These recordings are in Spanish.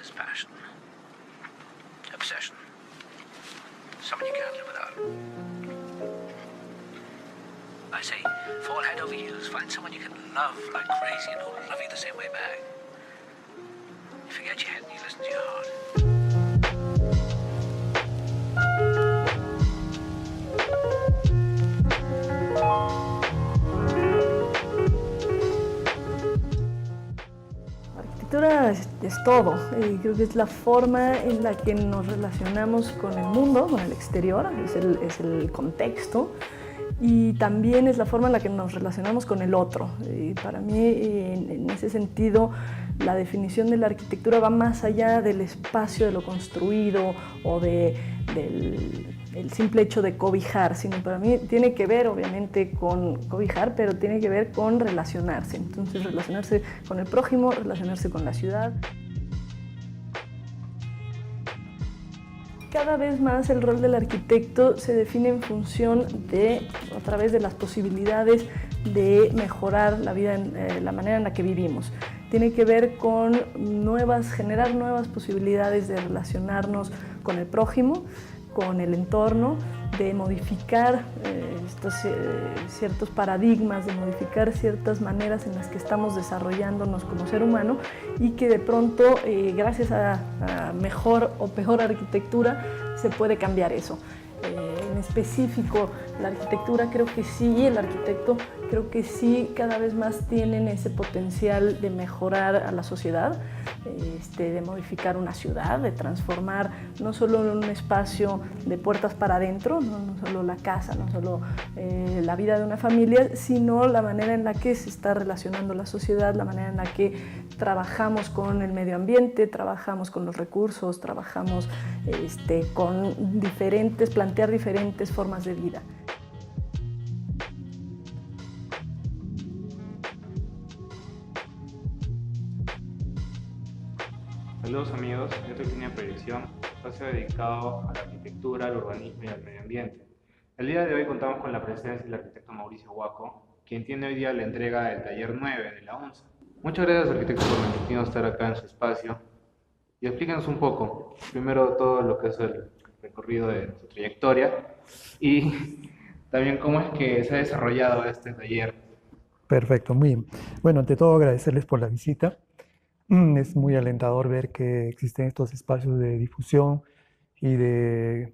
is passion. Obsession. Someone you can't live without. I say, fall head over heels. Find someone you can love like crazy and who'll love you the same way back. You forget your head and you listen to your heart. La arquitectura es todo, y creo que es la forma en la que nos relacionamos con el mundo, con el exterior, es el contexto, y también es la forma en la que nos relacionamos con el otro. Y para mí, en ese sentido, la definición de la arquitectura va más allá del espacio, de lo construido o del simple hecho de cobijar, sino para mí tiene que ver obviamente con cobijar, pero tiene que ver con relacionarse. Entonces, relacionarse con el prójimo, relacionarse con la ciudad. Cada vez más el rol del arquitecto se define en función de, a través de las posibilidades de mejorar la vida, la manera en la que vivimos. Tiene que ver con generar nuevas posibilidades de relacionarnos con el prójimo, con el entorno, de modificar ciertos paradigmas, de modificar ciertas maneras en las que estamos desarrollándonos como ser humano y que de pronto, gracias a mejor o peor arquitectura, se puede cambiar eso. En específico, la arquitectura creo que sí, y el arquitecto creo que sí cada vez más tienen ese potencial de mejorar a la sociedad, de modificar una ciudad, de transformar no solo un espacio de puertas para adentro, no solo la casa, no solo la vida de una familia, sino la manera en la que se está relacionando la sociedad, la manera en la que trabajamos con el medio ambiente, trabajamos con los recursos, trabajamos con plantear diferentes formas de vida. Saludos amigos, yo soy Línea Proyección, espacio dedicado a la arquitectura, al urbanismo y al medio ambiente. El día de hoy contamos con la presencia del arquitecto Mauricio Huaco, quien tiene hoy día la entrega del taller 9 de la UNSA. Muchas gracias arquitecto por permitirnos estar acá en su espacio y explíquenos un poco, primero todo lo que es el recorrido de su trayectoria y también cómo es que se ha desarrollado este taller. Perfecto, muy bien. Bueno, ante todo agradecerles por la visita. Es muy alentador ver que existen estos espacios de difusión y de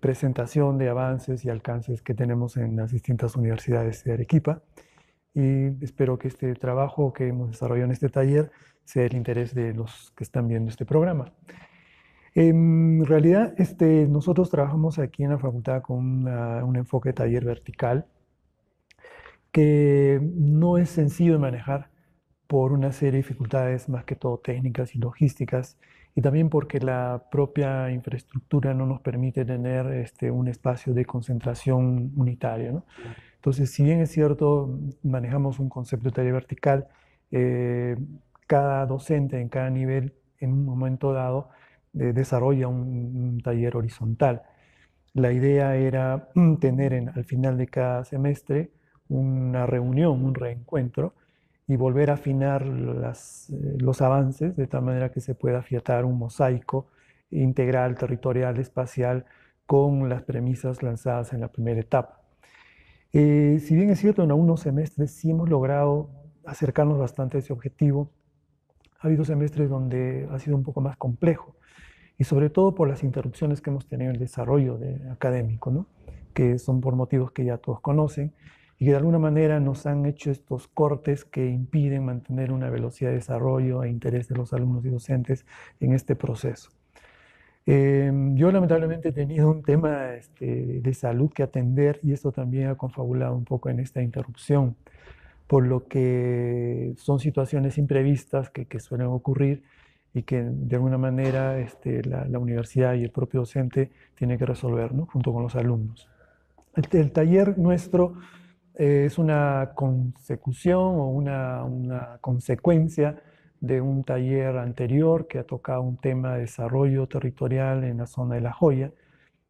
presentación de avances y alcances que tenemos en las distintas universidades de Arequipa. Y espero que este trabajo que hemos desarrollado en este taller sea del interés de los que están viendo este programa. En realidad, nosotros trabajamos aquí en la facultad con un enfoque de taller vertical que no es sencillo de manejar por una serie de dificultades más que todo técnicas y logísticas, y también porque la propia infraestructura no nos permite tener un espacio de concentración unitario, ¿no? Entonces, si bien es cierto, manejamos un concepto de taller vertical, cada docente en cada nivel, en un momento dado, desarrolla un taller horizontal. La idea era tener al final de cada semestre una reunión, un reencuentro, y volver a afinar los avances de tal manera que se pueda afiatar un mosaico integral, territorial, espacial, con las premisas lanzadas en la primera etapa. Si bien es cierto, en algunos semestres sí hemos logrado acercarnos bastante a ese objetivo, ha habido semestres donde ha sido un poco más complejo, y sobre todo por las interrupciones que hemos tenido en el desarrollo académico, ¿no? Que son por motivos que ya todos conocen, y que de alguna manera nos han hecho estos cortes que impiden mantener una velocidad de desarrollo e interés de los alumnos y docentes en este proceso. Yo lamentablemente he tenido un tema de salud que atender, y esto también ha confabulado un poco en esta interrupción, por lo que son situaciones imprevistas que suelen ocurrir y que de alguna manera la universidad y el propio docente tienen que resolver, ¿no? Junto con los alumnos. El taller nuestro es una consecución o una consecuencia de un taller anterior que ha tocado un tema de desarrollo territorial en la zona de La Joya,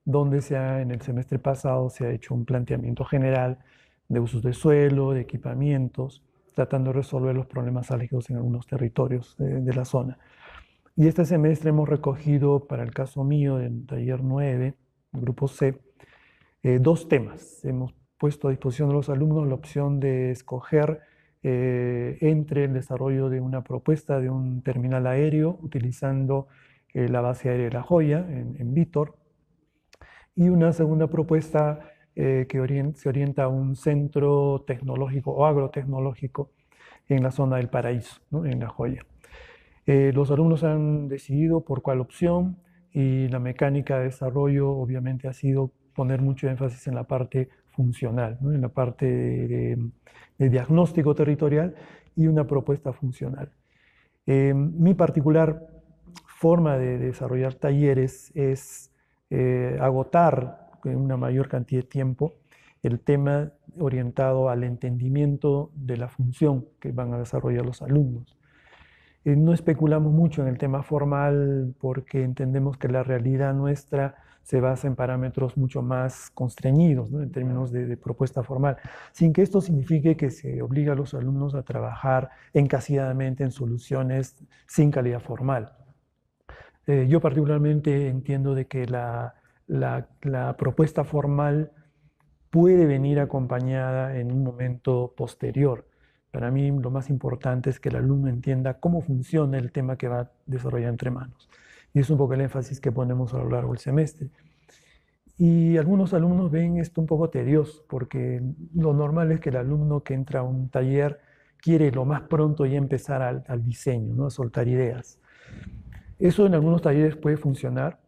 donde en el semestre pasado se ha hecho un planteamiento general de usos de suelo, de equipamientos, tratando de resolver los problemas álgidos en algunos territorios de la zona. Y este semestre hemos recogido, para el caso mío, en taller 9, grupo C, 2 temas. Hemos puesto a disposición de los alumnos la opción de escoger entre el desarrollo de una propuesta de un terminal aéreo utilizando la base aérea de La Joya en Vítor, y una segunda propuesta que se orienta a un centro tecnológico o agrotecnológico en la zona del Paraíso, ¿no? En La Joya. Los alumnos han decidido por cuál opción, y la mecánica de desarrollo obviamente ha sido poner mucho énfasis en la parte funcional, ¿no? En la parte de diagnóstico territorial y una propuesta funcional. Mi particular forma de desarrollar talleres es agotar en una mayor cantidad de tiempo el tema orientado al entendimiento de la función que van a desarrollar los alumnos. No especulamos mucho en el tema formal porque entendemos que la realidad nuestra se basa en parámetros mucho más constreñidos, ¿no? En términos de propuesta formal, sin que esto signifique que se obliga a los alumnos a trabajar encasilladamente en soluciones sin calidad formal. Yo particularmente entiendo de que la propuesta formal puede venir acompañada en un momento posterior. Para mí lo más importante es que el alumno entienda cómo funciona el tema que va a desarrollar entre manos. Y es un poco el énfasis que ponemos a lo largo del semestre. Y algunos alumnos ven esto un poco tedioso, porque lo normal es que el alumno que entra a un taller quiere lo más pronto ya empezar al diseño, ¿no? A soltar ideas. Eso en algunos talleres puede funcionar,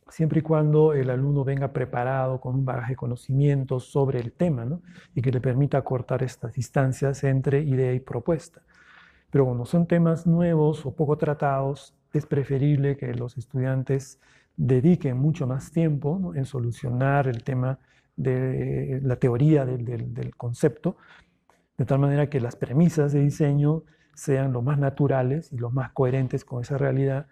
siempre y cuando el alumno venga preparado con un bagaje de conocimientos sobre el tema, ¿no? Y que le permita acortar estas distancias entre idea y propuesta. Pero cuando son temas nuevos o poco tratados, es preferible que los estudiantes dediquen mucho más tiempo, ¿no? En solucionar el tema de la teoría del concepto, de tal manera que las premisas de diseño sean lo más naturales y lo más coherentes con esa realidad.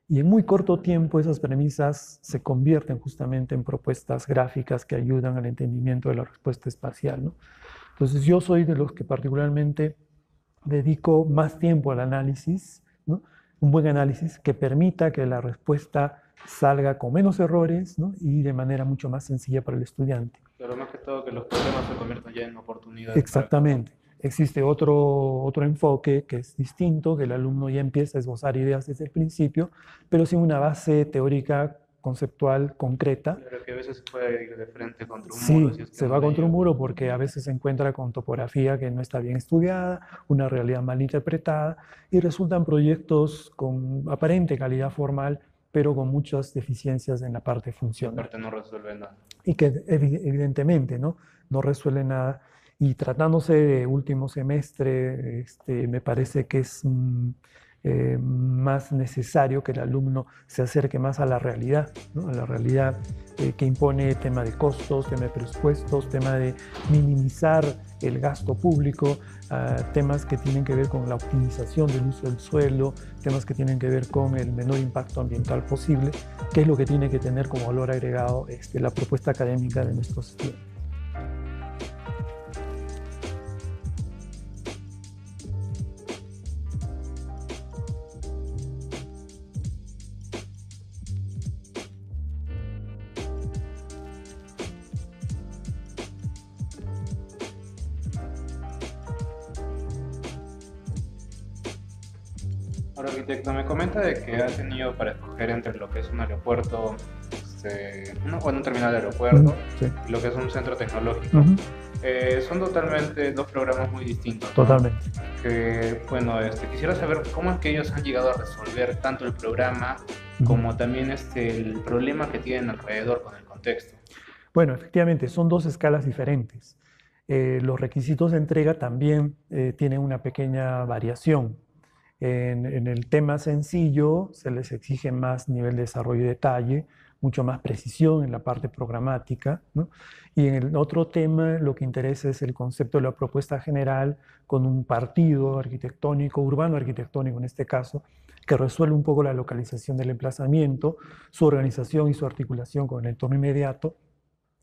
Y en muy corto tiempo esas premisas se convierten justamente en propuestas gráficas que ayudan al entendimiento de la respuesta espacial, ¿no? Entonces yo soy de los que particularmente dedico más tiempo al análisis, ¿no? Un buen análisis que permita que la respuesta salga con menos errores, ¿no? Y de manera mucho más sencilla para el estudiante. Pero más que todo que los problemas se conviertan ya en oportunidades. Exactamente. Existe otro enfoque que es distinto, que el alumno ya empieza a esbozar ideas desde el principio, pero sin una base teórica, conceptual, concreta. Pero que a veces se puede ir de frente contra un Sí, muro. Si es que se no va contra un llega. muro porque a veces se encuentra con topografía que no está bien estudiada, una realidad mal interpretada, y resultan proyectos con aparente calidad formal, pero con muchas deficiencias en la parte funcional. Aparte no resuelve nada. Y que evidentemente no resuelve nada. Y tratándose de último semestre, me parece que es más necesario que el alumno se acerque más a la realidad, ¿no? A la realidad que impone tema de costos, tema de presupuestos, tema de minimizar el gasto público, temas que tienen que ver con la optimización del uso del suelo, temas que tienen que ver con el menor impacto ambiental posible, que es lo que tiene que tener como valor agregado la propuesta académica de nuestros estudiantes. Ahora, arquitecto, me comenta de que ha tenido para escoger entre lo que es un aeropuerto, un terminal de aeropuerto, Sí. y lo que es un centro tecnológico. Uh-huh. Son totalmente dos programas muy distintos, ¿no? Totalmente. Que, bueno, quisiera saber cómo es que ellos han llegado a resolver tanto el programa como también el problema que tienen alrededor con el contexto. Bueno, efectivamente, son dos escalas diferentes. Los requisitos de entrega también tienen una pequeña variación. En el tema sencillo se les exige más nivel de desarrollo y detalle, mucho más precisión en la parte programática, ¿no? Y en el otro tema lo que interesa es el concepto de la propuesta general con un partido arquitectónico, urbano arquitectónico en este caso, que resuelve un poco la localización del emplazamiento, su organización y su articulación con el entorno inmediato,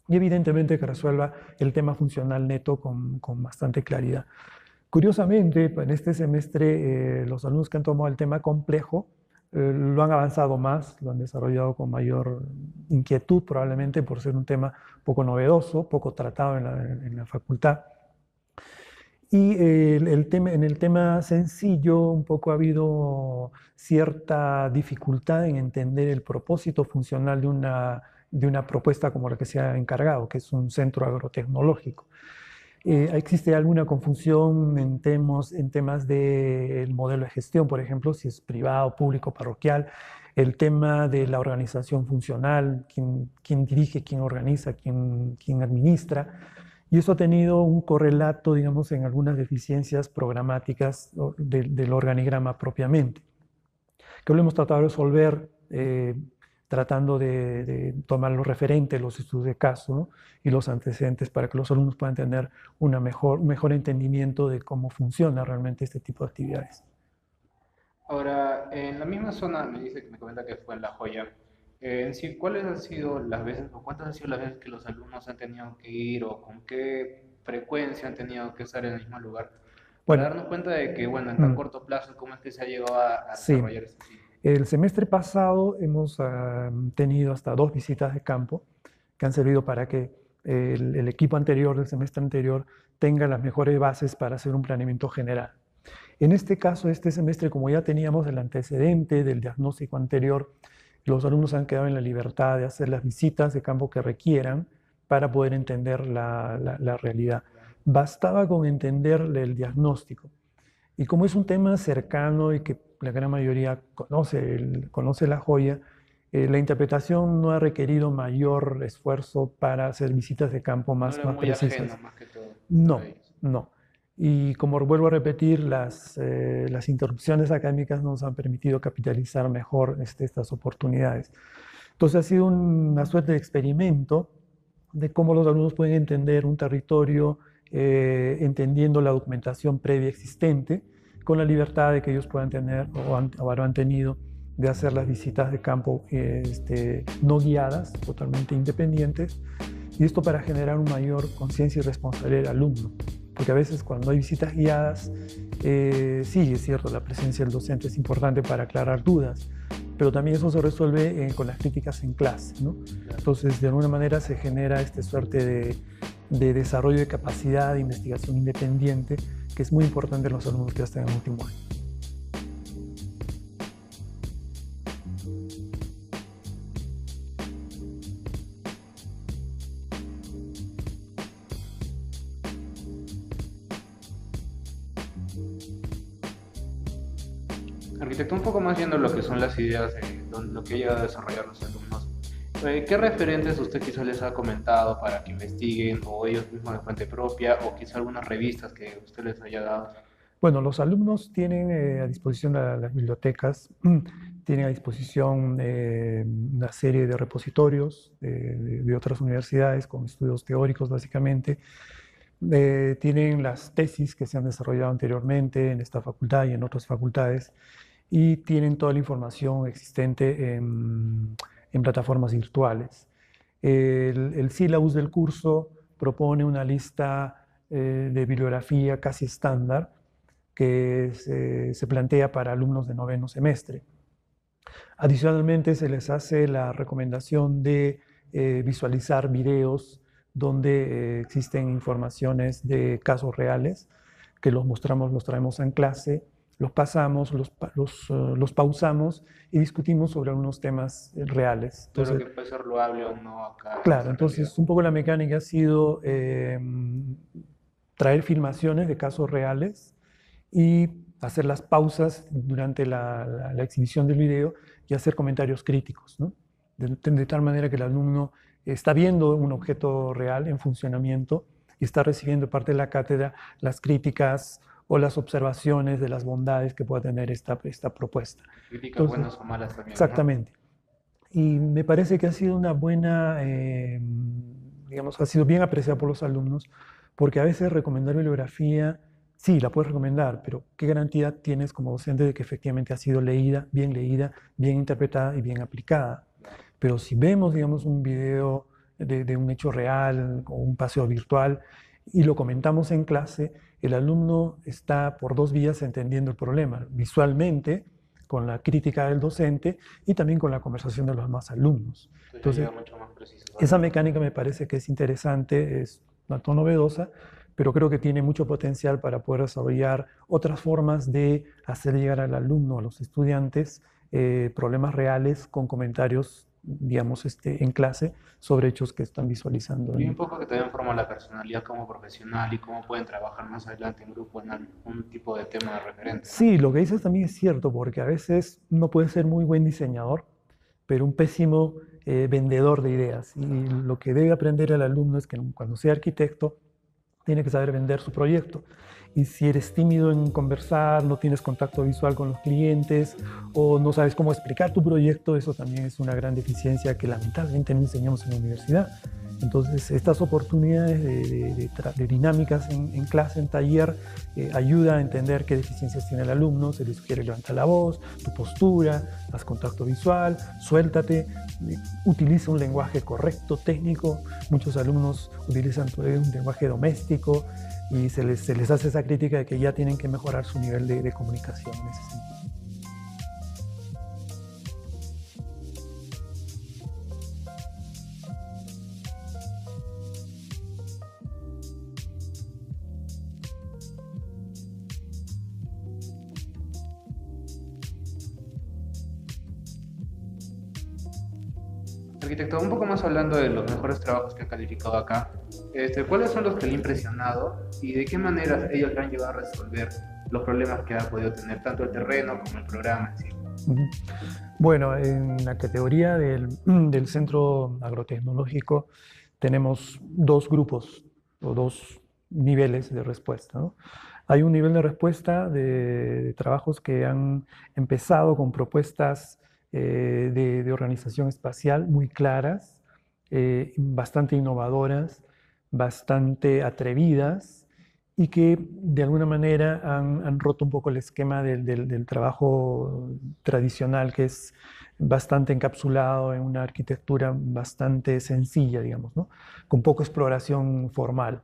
y evidentemente que resuelva el tema funcional neto con bastante claridad. Curiosamente, en este semestre, los alumnos que han tomado el tema complejo lo han avanzado más, lo han desarrollado con mayor inquietud, probablemente por ser un tema poco novedoso, poco tratado en la facultad. Y en el tema sencillo, un poco ha habido cierta dificultad en entender el propósito funcional de una propuesta como la que se ha encargado, que es un centro agrotecnológico. ¿Existe alguna confusión en temas del modelo de gestión, por ejemplo, si es privado, público, parroquial? El tema de la organización funcional, quién dirige, quién organiza, quién administra. Y eso ha tenido un correlato, digamos, en algunas deficiencias programáticas del organigrama propiamente, que lo hemos tratado de resolver tratando de tomar los referentes, los estudios de caso, ¿no? Y los antecedentes para que los alumnos puedan tener un mejor entendimiento de cómo funciona realmente este tipo de actividades. Ahora, en la misma zona me comenta que fue en La Joya. En sí, ¿cuáles han sido las veces o cuántas han sido las veces que los alumnos han tenido que ir o con qué frecuencia han tenido que estar en el mismo lugar? Para Bueno, darnos cuenta de que, bueno, en tan corto plazo, ¿cómo es que se ha llegado a sí. desarrollar esto? El semestre pasado hemos tenido hasta 2 visitas de campo que han servido para que el equipo anterior, del semestre anterior, tenga las mejores bases para hacer un planeamiento general. En este caso, este semestre, como ya teníamos el antecedente del diagnóstico anterior, los alumnos han quedado en la libertad de hacer las visitas de campo que requieran para poder entender la realidad. Bastaba con entender el diagnóstico. Y como es un tema cercano y que la gran mayoría conoce La Joya, la interpretación no ha requerido mayor esfuerzo para hacer visitas de campo No más era muy precisas. ajeno, más que todo. No, para ellos. no. Y como vuelvo a repetir, las interrupciones académicas nos han permitido capitalizar mejor estas oportunidades. Entonces ha sido una suerte de experimento de cómo los alumnos pueden entender un territorio entendiendo la documentación previa existente, con la libertad de que ellos puedan tener o han tenido de hacer las visitas de campo no guiadas, totalmente independientes, y esto para generar una mayor conciencia y responsabilidad del alumno. Porque a veces cuando hay visitas guiadas, sí, es cierto, la presencia del docente es importante para aclarar dudas, pero también eso se resuelve con las críticas en clase, ¿no? Entonces, de alguna manera se genera esta suerte de desarrollo de capacidad de investigación independiente, que es muy importante en los alumnos que ya están en el último año. Arquitecto, un poco más viendo lo que son las ideas de lo que llega a desarrollar los alumnos. ¿Qué referentes usted quizá les ha comentado para que investiguen o ellos mismos de fuente propia o quizá algunas revistas que usted les haya dado? Bueno, los alumnos tienen a disposición las bibliotecas, tienen a disposición una serie de repositorios de otras universidades con estudios teóricos básicamente. Tienen las tesis que se han desarrollado anteriormente en esta facultad y en otras facultades y tienen toda la información existente en plataformas virtuales. El sílabus del curso propone una lista de bibliografía casi estándar que se plantea para alumnos de noveno semestre. Adicionalmente, se les hace la recomendación de visualizar videos donde existen informaciones de casos reales, que los traemos en clase, los pasamos, los pausamos y discutimos sobre algunos temas reales. Entonces, todo lo que puede ser loable o no acá. Claro, entonces un poco la mecánica ha sido traer filmaciones de casos reales y hacer las pausas durante la exhibición del video y hacer comentarios críticos, ¿no? De tal manera que el alumno está viendo un objeto real en funcionamiento y está recibiendo parte de la cátedra las críticas o las observaciones de las bondades que pueda tener esta propuesta. Críticas buenas o malas también. Exactamente. ¿No? Y me parece que ha sido una buena, digamos, ha sido bien apreciada por los alumnos, porque a veces recomendar bibliografía, sí, la puedes recomendar, pero ¿qué garantía tienes como docente de que efectivamente ha sido leída, bien interpretada y bien aplicada? Pero si vemos, digamos, un video de un hecho real o un paseo virtual y lo comentamos en clase, el alumno está por 2 vías entendiendo el problema, visualmente, con la crítica del docente y también con la conversación de los demás alumnos. Entonces, mucho más preciso. esa mecánica me parece que es interesante, es un tanto novedosa, pero creo que tiene mucho potencial para poder desarrollar otras formas de hacer llegar al alumno, a los estudiantes, problemas reales con comentarios, digamos, en clase sobre hechos que están visualizando. Y un poco que también forma la personalidad como profesional y cómo pueden trabajar más adelante en grupo en algún tipo de tema de referente, ¿no? Sí, lo que dices también es cierto, porque a veces uno puede ser muy buen diseñador, pero un pésimo vendedor de ideas. Y lo que debe aprender el alumno es que cuando sea arquitecto, tiene que saber vender su proyecto. Y si eres tímido en conversar, no tienes contacto visual con los clientes o no sabes cómo explicar tu proyecto, eso también es una gran deficiencia que lamentablemente no enseñamos en la universidad. Entonces, estas oportunidades de dinámicas en clase, en taller, ayuda a entender qué deficiencias tiene el alumno, se le sugiere levantar la voz, tu postura, haz contacto visual, suéltate, utiliza un lenguaje correcto, técnico. Muchos alumnos utilizan un lenguaje doméstico y se les hace esa crítica de que ya tienen que mejorar su nivel de comunicación en ese sentido. Arquitecto, un poco más hablando de los mejores trabajos que ha calificado acá, ¿cuáles son los que le han impresionado y de qué manera ellos le han llevado a resolver los problemas que ha podido tener tanto el terreno como el programa en sí? Bueno, en la categoría del Centro Agrotecnológico tenemos dos grupos o dos niveles de respuesta, ¿no? Hay un nivel de respuesta de trabajos que han empezado con propuestas de organización espacial muy claras, bastante innovadoras, bastante atrevidas y que de alguna manera han roto un poco el esquema del trabajo tradicional, que es bastante encapsulado en una arquitectura bastante sencilla, digamos, ¿no? Con poca exploración formal.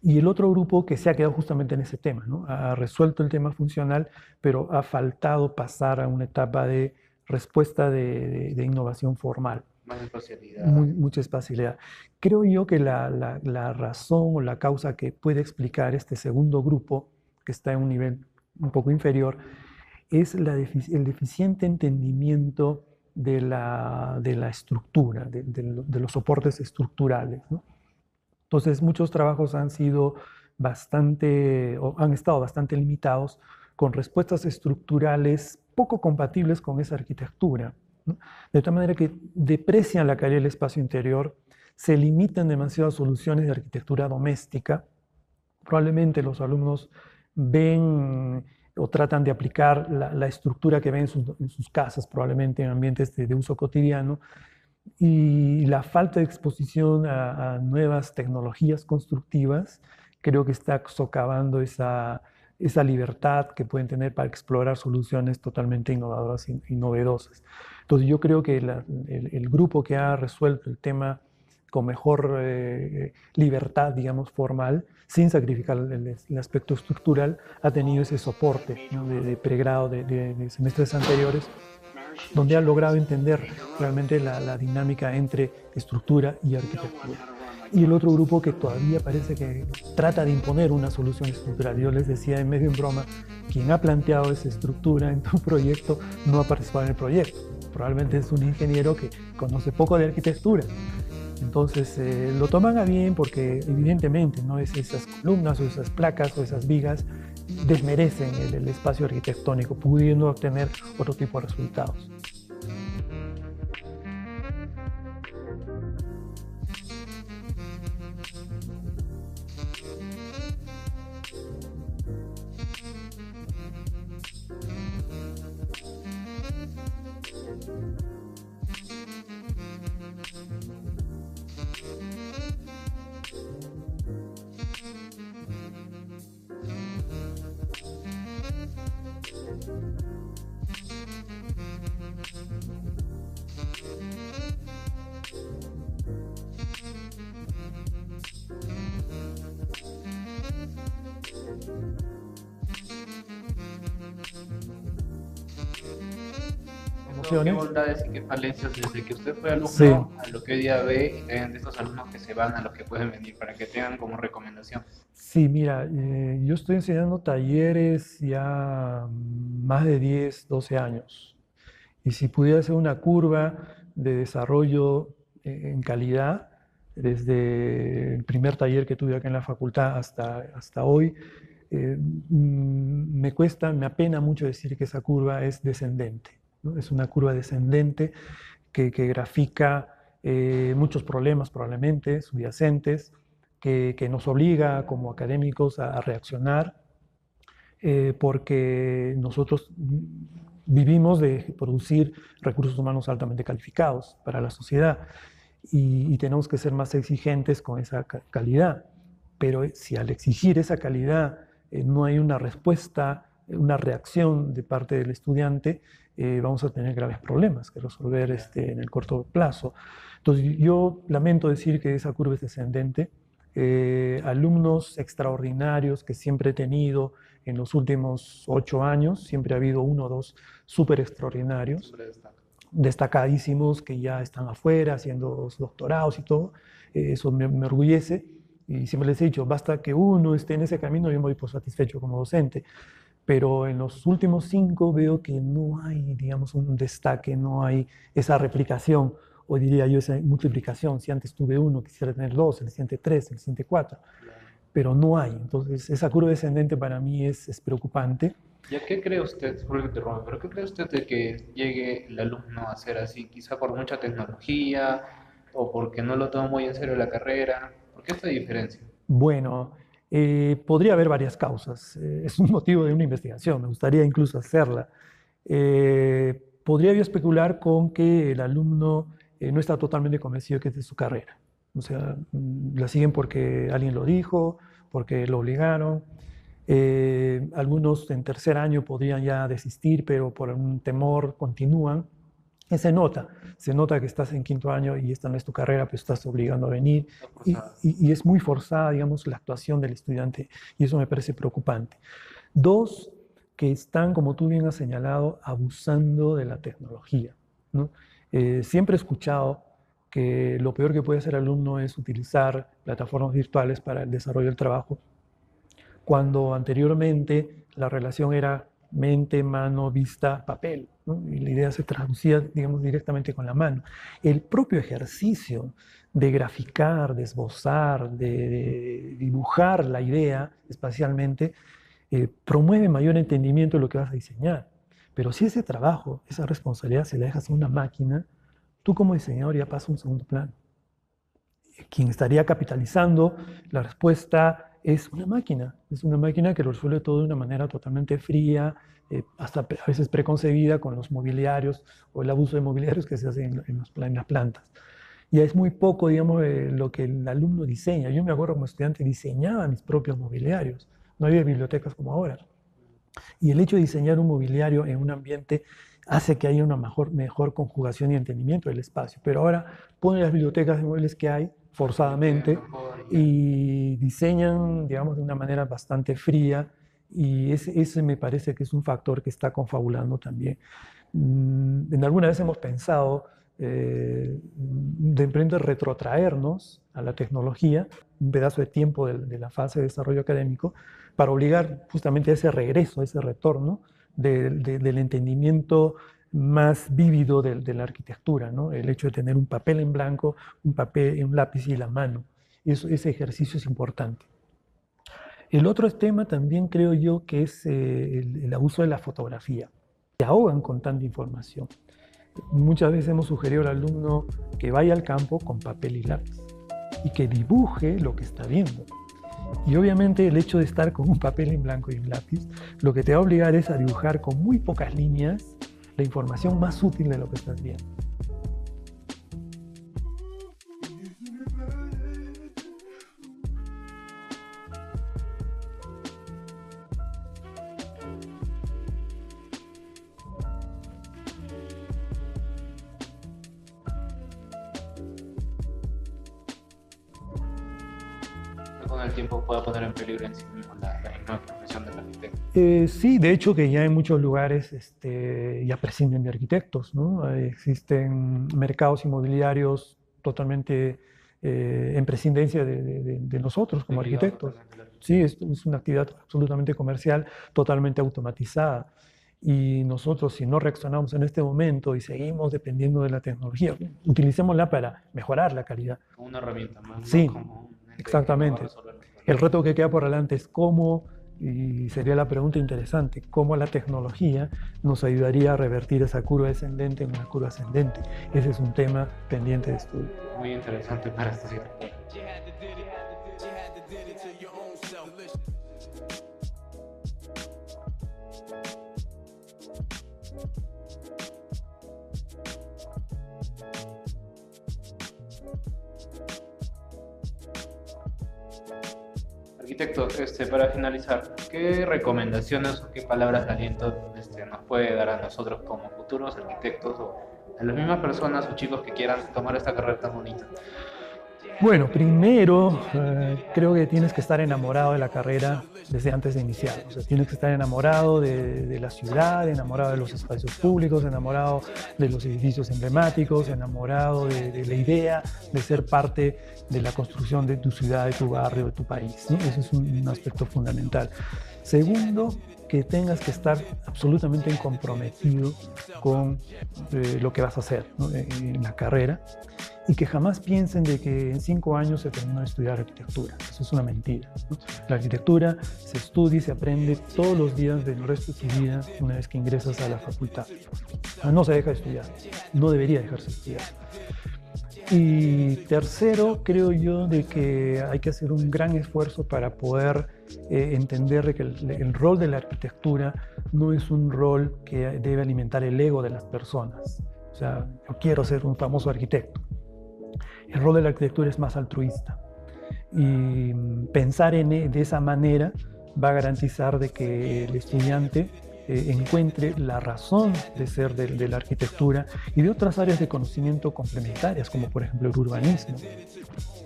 Y el otro grupo que se ha quedado justamente en ese tema, ¿no? Ha resuelto el tema funcional, pero ha faltado pasar a una etapa de respuesta de innovación formal. Más espacialidad. Mucha espacialidad. Creo yo que la razón o la causa que puede explicar este segundo grupo, que está en un nivel un poco inferior, es el deficiente entendimiento de la estructura, de los soportes estructurales, ¿no? Entonces, muchos trabajos han sido o han estado bastante limitados con respuestas estructurales poco compatibles con esa arquitectura, ¿no? De tal manera que deprecian la calidad del espacio interior, se limitan demasiado a soluciones de arquitectura doméstica. Probablemente los alumnos ven o tratan de aplicar la estructura que ven en sus casas, probablemente en ambientes de uso cotidiano, y la falta de exposición a nuevas tecnologías constructivas creo que está socavando esa libertad que pueden tener para explorar soluciones totalmente innovadoras y novedosas. Entonces yo creo que el grupo que ha resuelto el tema con mejor libertad, digamos, formal, sin sacrificar el aspecto estructural, ha tenido ese soporte, ¿no? de pregrado de semestres anteriores, donde ha logrado entender realmente la dinámica entre estructura y arquitectura. Y el otro grupo que todavía parece que trata de imponer una solución estructural. Yo les decía en medio en broma, quien ha planteado esa estructura en tu proyecto no ha participado en el proyecto. Probablemente es un ingeniero que conoce poco de arquitectura. Entonces lo toman a bien porque evidentemente no es esas columnas o esas placas o esas vigas desmerecen el espacio arquitectónico, pudiendo obtener otro tipo de resultados. funciones. ¿Qué bondades y qué falencias desde que usted fue alumno Sí. a lo que hoy día ve y también de estos alumnos que se van a los que pueden venir para que tengan como recomendación? Sí, mira, yo estoy enseñando talleres ya más de 10, 12 años. Y si pudiera hacer una curva de desarrollo en calidad, desde el primer taller que tuve acá en la facultad hasta hoy, me apena mucho decir que esa curva es descendente, ¿no? Es una curva descendente que grafica muchos problemas probablemente subyacentes, que nos obliga como académicos a reaccionar, porque nosotros vivimos de producir recursos humanos altamente calificados para la sociedad y tenemos que ser más exigentes con esa calidad. Pero si al exigir esa calidad no hay una respuesta, una reacción de parte del estudiante, vamos a tener graves problemas que resolver en el corto plazo. Entonces, yo lamento decir que esa curva es descendente. Alumnos extraordinarios que siempre he tenido en los últimos 8 años, siempre ha habido uno o dos súper extraordinarios, destacadísimos que ya están afuera haciendo doctorados y todo. Eso me orgullece. Y siempre les he dicho, basta que uno esté en ese camino, yo me voy por satisfecho como docente. Pero en los últimos 5 veo que no hay, digamos, un destaque, no hay esa replicación, o diría yo esa multiplicación. Si antes tuve 1, quisiera tener 2, el siguiente 3, el siguiente 4, pero no hay. Entonces, esa curva descendente para mí es preocupante. ¿Y a qué cree usted, disculpe que interrumpa, pero qué cree usted de que llegue el alumno a ser así? Quizá por mucha tecnología o porque no lo toma muy en serio la carrera. ¿Por qué esta diferencia? Bueno, podría haber varias causas. Es un motivo de una investigación, me gustaría incluso hacerla. Podría yo especular con que el alumno no está totalmente convencido que es de su carrera. O sea, la siguen porque alguien lo dijo, porque lo obligaron. Algunos en tercer año podrían ya desistir, pero por un temor continúan. Se nota que estás en quinto año y esta no es tu carrera, pero estás obligando a venir. Y es muy forzada, digamos, la actuación del estudiante y eso me parece preocupante. 2, que están, como tú bien has señalado, abusando de la tecnología, ¿no? Siempre he escuchado que lo peor que puede hacer el alumno es utilizar plataformas virtuales para el desarrollo del trabajo, cuando anteriormente la relación era mente, mano, vista, papel, ¿no? Y la idea se traducía, digamos, directamente con la mano. El propio ejercicio de graficar, de esbozar, de dibujar la idea espacialmente, promueve mayor entendimiento de lo que vas a diseñar. Pero si ese trabajo, esa responsabilidad se la dejas a una máquina, tú como diseñador ya pasas a un segundo plano. Quien estaría capitalizando la respuesta es una máquina que lo resuelve todo de una manera totalmente fría, hasta a veces preconcebida con los mobiliarios o el abuso de mobiliarios que se hace en las plantas. Y es muy poco, digamos, lo que el alumno diseña. Yo me acuerdo como estudiante diseñaba mis propios mobiliarios, no había bibliotecas como ahora. Y el hecho de diseñar un mobiliario en un ambiente hace que haya una mejor conjugación y entendimiento del espacio. Pero ahora ponen las bibliotecas de muebles que hay forzadamente y diseñan, digamos, de una manera bastante fría y ese me parece que es un factor que está confabulando también. En alguna vez hemos pensado de pronto retrotraernos a la tecnología, un pedazo de tiempo de la fase de desarrollo académico, para obligar justamente a ese regreso, a ese retorno del entendimiento más vívido de la arquitectura, ¿no? El hecho de tener un papel en blanco, un lápiz y la mano. Ese ejercicio es importante. El otro tema también creo yo que es el abuso de la fotografía. Se ahogan con tanta información. Muchas veces hemos sugerido al alumno que vaya al campo con papel y lápiz y que dibuje lo que está viendo. Y obviamente el hecho de estar con un papel en blanco y un lápiz, lo que te va a obligar es a dibujar con muy pocas líneas la información más útil de lo que estás viendo. Con el tiempo pueda poner en peligro en sí mismo la misma profesión del arquitecto. Sí, de hecho que ya en muchos lugares ya prescinden de arquitectos, ¿no? Existen mercados inmobiliarios totalmente en prescindencia de nosotros como Desligado arquitectos. totalmente de la arquitectura. Sí, es una actividad absolutamente comercial, totalmente automatizada. Y nosotros, si no reaccionamos en este momento y seguimos dependiendo de la tecnología, utilicémosla para mejorar la calidad. Como una herramienta más, no Sí, como un ente que no va a exactamente. resolver los El problemas. reto que queda por delante es cómo, y sería la pregunta interesante, cómo la tecnología nos ayudaría a revertir esa curva descendente en una curva ascendente. Ese es un tema pendiente de estudio. Muy interesante para este sector. Arquitecto, para finalizar, ¿qué recomendaciones o qué palabras de aliento nos puede dar a nosotros como futuros arquitectos o a las mismas personas o chicos que quieran tomar esta carrera tan bonita? Bueno, primero creo que tienes que estar enamorado de la carrera desde antes de iniciar. O sea, tienes que estar enamorado de la ciudad, enamorado de los espacios públicos, enamorado de los edificios emblemáticos, enamorado de la idea de ser parte de la construcción de tu ciudad, de tu barrio, de tu país, ¿no? Ese es un aspecto fundamental. Segundo, que tengas que estar absolutamente comprometido con lo que vas a hacer, ¿no? En la carrera, y que jamás piensen de que en 5 años se termina de estudiar arquitectura. Eso es una mentira, ¿no? La arquitectura se estudia y se aprende todos los días del resto de tu vida una vez que ingresas a la facultad. No se deja de estudiar, no debería dejarse de estudiar. Y tercero, creo yo de que hay que hacer un gran esfuerzo para poder entender que el rol de la arquitectura no es un rol que debe alimentar el ego de las personas. O sea, yo quiero ser un famoso arquitecto. El rol de la arquitectura es más altruista. Y pensar de esa manera va a garantizar de que el estudiante encuentre la razón de ser de la arquitectura y de otras áreas de conocimiento complementarias, como por ejemplo el urbanismo,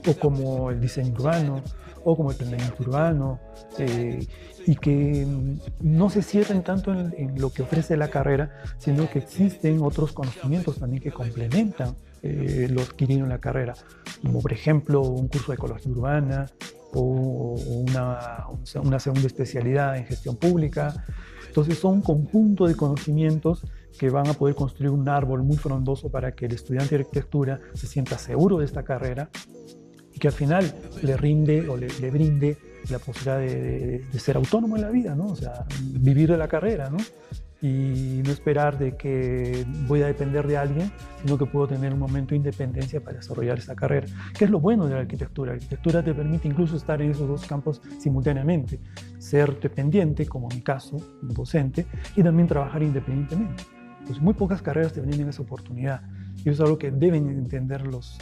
o como el diseño urbano, o como el planeamiento urbano, y que no se cierren tanto en lo que ofrece la carrera, sino que existen otros conocimientos también que complementan lo adquirido en la carrera, como por ejemplo un curso de ecología urbana o una segunda especialidad en gestión pública. Entonces son un conjunto de conocimientos que van a poder construir un árbol muy frondoso para que el estudiante de arquitectura se sienta seguro de esta carrera y que al final le rinde o le brinde la posibilidad de ser autónomo en la vida, ¿no? O sea, vivir de la carrera, ¿no? Y no esperar de que voy a depender de alguien, sino que puedo tener un momento de independencia para desarrollar esa carrera. ¿Qué es lo bueno de la arquitectura? La arquitectura te permite incluso estar en esos dos campos simultáneamente, ser dependiente, como en mi caso, un docente, y también trabajar independientemente. Pues muy pocas carreras te brindan esa oportunidad, y eso es algo que deben entender los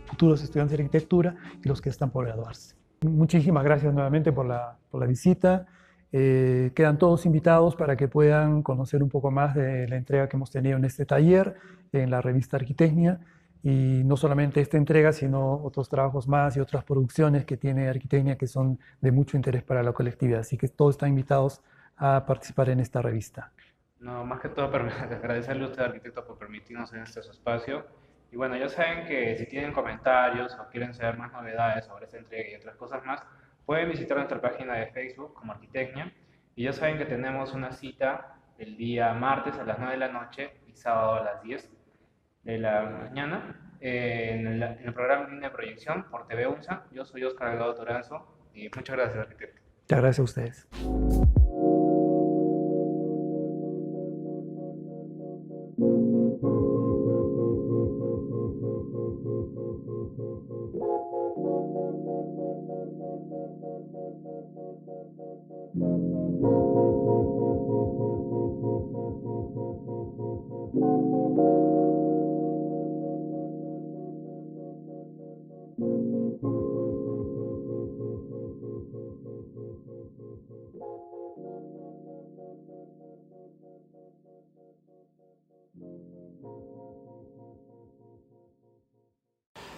futuros estudiantes de arquitectura y los que están por graduarse. Muchísimas gracias nuevamente por la visita. Quedan todos invitados para que puedan conocer un poco más de la entrega que hemos tenido en este taller, en la revista Arquitecnia, y no solamente esta entrega, sino otros trabajos más y otras producciones que tiene Arquitecnia que son de mucho interés para la colectividad. Así que todos están invitados a participar en esta revista. No, más que todo agradecerle a usted, arquitecto, por permitirnos en este su espacio. Y bueno, ya saben que si tienen comentarios o quieren saber más novedades sobre esta entrega y otras cosas más, pueden visitar nuestra página de Facebook como Arquitecnia. Y ya saben que tenemos una cita el día martes a las 9 de la noche y sábado a las 10 de la mañana en el programa Línea de Proyección por TV UNSA. Yo soy Oscar Delgado Toranzo y muchas gracias, arquitecto. Muchas gracias a ustedes.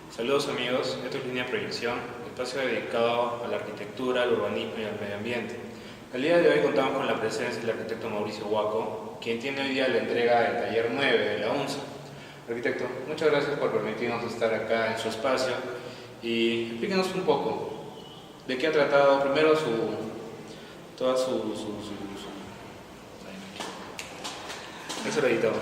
Saludos amigos, esto es Línea de Proyección, espacio dedicado a la arquitectura, al urbanismo y al medio ambiente. El día de hoy contamos con la presencia del arquitecto Mauricio Huaco, quien tiene hoy día la entrega del taller 9 de la UNSA. Arquitecto, muchas gracias por permitirnos estar acá en su espacio y explíquenos un poco de qué ha tratado primero toda su... Eso lo editamos.